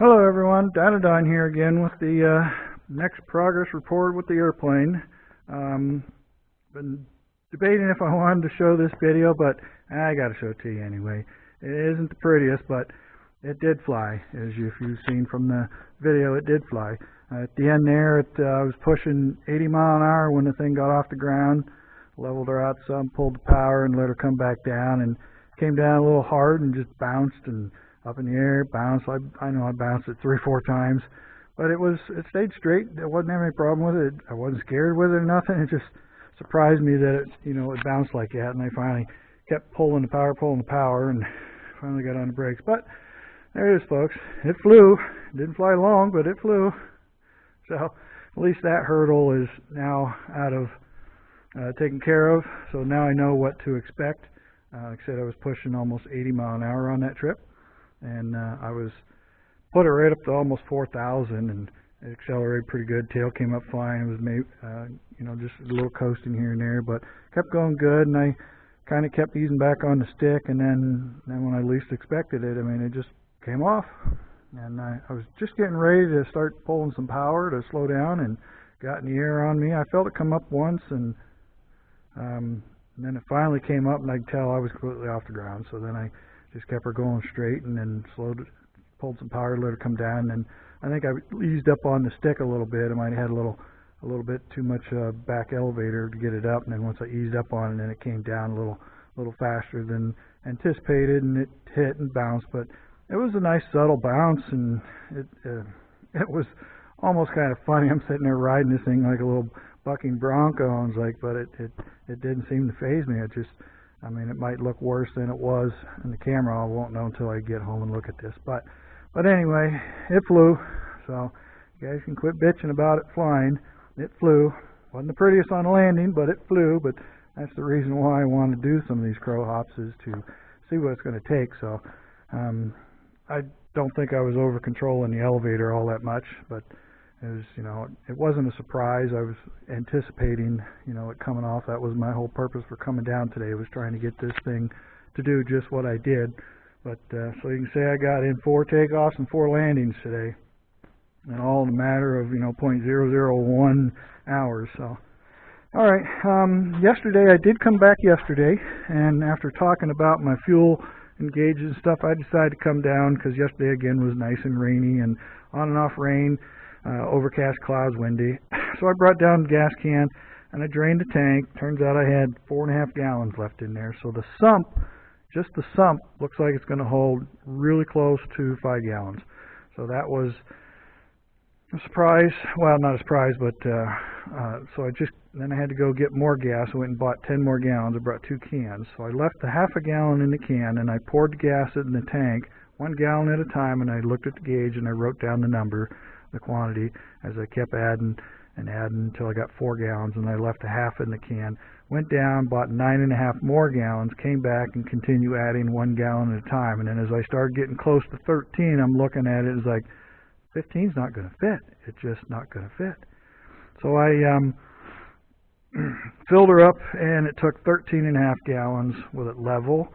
Hello everyone, Don here again with the next progress report with the airplane. Been debating if I wanted to show this video, but I gotta show it to you anyway. It isn't the prettiest, but it did fly. If you've seen from the video, it did fly. At the end there, I was pushing 80 mile an hour when the thing got off the ground. Leveled her out some, pulled the power and let her come back down, and came down a little hard and just bounced and up in the air, bounced. I know I bounced it 3 or 4 times, but it stayed straight. I wasn't having any problem with it. I wasn't scared with it or nothing. It just surprised me that it bounced like that, and I finally kept pulling the power, and finally got on the brakes. But there it is, folks. It flew. It didn't fly long, but it flew. So at least that hurdle is now out of taken care of. So now I know what to expect. Like I said, I was pushing almost 80 mile an hour on that trip. And I put it right up to almost 4,000, and it accelerated pretty good. Tail came up fine. It was maybe, just a little coasting here and there, but kept going good. And I kind of kept easing back on the stick, and then when I least expected it, it just came off. And I was just getting ready to start pulling some power to slow down, and got in the air on me. I felt it come up once, and then it finally came up, and I could tell I was completely off the ground. So then I just kept her going straight, and then pulled some power, let her come down, and I think I eased up on the stick a little bit. I might have had a little bit too much back elevator to get it up, and then once I eased up on it, then it came down a little faster than anticipated, and it hit and bounced. But it was a nice subtle bounce, and it was almost kind of funny. I'm sitting there riding this thing like a little bucking bronco, and but it didn't seem to faze me. It might look worse than it was in the camera. I won't know until I get home and look at this. But anyway, it flew. So you guys can quit bitching about it flying. It flew. Wasn't the prettiest on landing, but it flew. But that's the reason why I want to do some of these crow hops, is to see what it's going to take. So I don't think I was over controlling the elevator all that much, but it was, it wasn't a surprise. I was anticipating, it coming off. That was my whole purpose for coming down today, was trying to get this thing to do just what I did. But so you can say I got in 4 takeoffs and 4 landings today, and all in a matter of .001 hours. So, all right. Yesterday I did come back yesterday, and after talking about my fuel and gauges and stuff, I decided to come down because yesterday again was nice and rainy and on and off rain. Overcast, clouds, windy. So I brought down the gas can and I drained the tank. Turns out I had 4.5 gallons left in there. So the sump, just the sump, looks like it's going to hold really close to 5 gallons. So that was a surprise. Well, not a surprise, but so then I had to go get more gas. I went and bought 10 more gallons. I brought 2 cans. So I left the half a gallon in the can, and I poured the gas in the tank 1 gallon at a time, and I looked at the gauge and I wrote down the number, the quantity, as I kept adding and adding until I got 4 gallons, and I left a half in the can. Went down, bought 9.5 more gallons, came back and continued adding 1 gallon at a time. And then as I started getting close to 13, I'm looking at it, it's like 15's not going to fit. It's just not going to fit. So I filled her up, and it took 13.5 gallons with it level.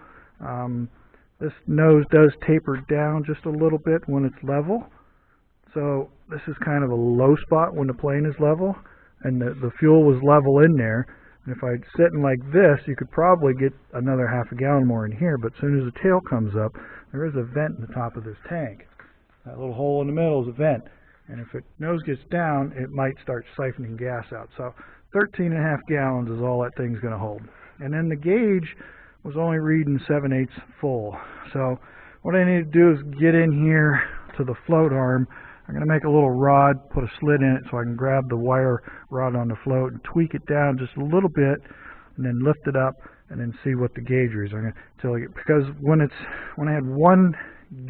This nose does taper down just a little bit when it's level. So this is kind of a low spot when the plane is level, and the fuel was level in there. And if I'd sitting like this, you could probably get another half a gallon more in here. But as soon as the tail comes up, there is a vent in the top of this tank. That little hole in the middle is a vent. And if the nose gets down, it might start siphoning gas out. So 13.5 gallons is all that thing's going to hold. And then the gauge was only reading 7/8 full. So what I need to do is get in here to the float arm. I'm going to make a little rod, put a slit in it so I can grab the wire rod on the float and tweak it down just a little bit, and then lift it up and then see what the gauge is. Because when I had 1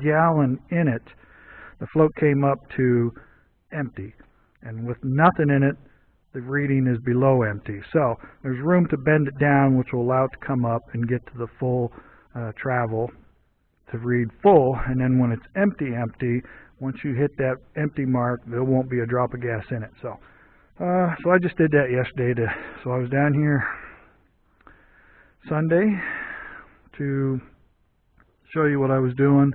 gallon in it, the float came up to empty, and with nothing in it, the reading is below empty. So there's room to bend it down, which will allow it to come up and get to the full travel to read full. And then when it's empty, once you hit that empty mark, there won't be a drop of gas in it. So I just did that yesterday. So I was down here Sunday to show you what I was doing.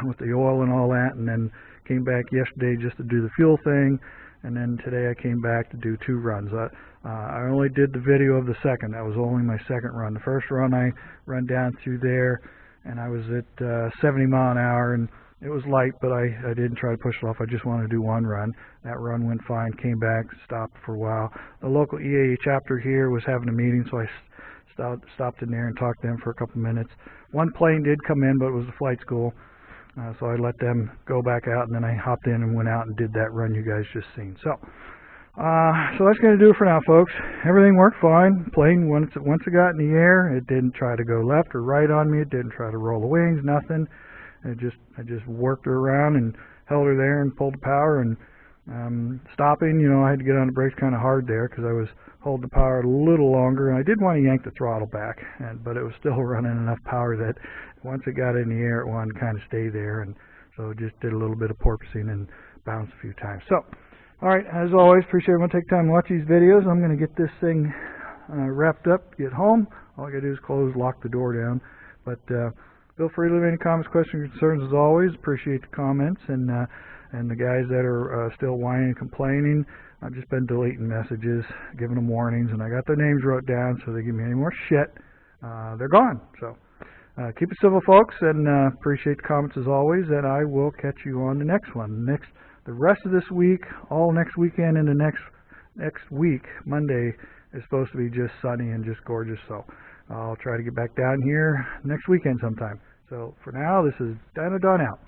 with the oil and all that, and then came back yesterday just to do the fuel thing, and then today I came back to do 2 runs. I only did the video of the second. That was only my second run. The first run I run down through there, and I was at 70 mile an hour, and it was light, but I didn't try to push it off. I just wanted to do 1 run. That run went fine, came back, stopped for a while. The local EAA chapter here was having a meeting, so I stopped in there and talked to them for a couple minutes. 1 plane did come in, but it was the flight school, so I let them go back out, and then I hopped in and went out and did that run you guys just seen. So that's going to do it for now, folks. Everything worked fine. Plane, once it got in the air, it didn't try to go left or right on me. It didn't try to roll the wings, nothing. I just worked her around and held her there and pulled the power, and stopping, I had to get on the brakes kind of hard there because I was holding the power a little longer, and I did want to yank the throttle back, but it was still running enough power that once it got in the air, it wanted to kind of stay there, and so just did a little bit of porpoising and bounced a few times. So, all right, as always, appreciate everyone taking time to watch these videos. I'm going to get this thing wrapped up, get home. All I got to do is close, lock the door down, but feel free to leave any comments, questions, or concerns as always. Appreciate the comments, and the guys that are still whining and complaining, I've just been deleting messages, giving them warnings, and I got their names wrote down, so they give me any more shit, they're gone. So keep it civil, folks, and appreciate the comments as always, and I will catch you on the next one. The rest of this week, all next weekend, and the next week, Monday, is supposed to be just sunny and just gorgeous, so I'll try to get back down here next weekend sometime. So for now, this is Dino Don out.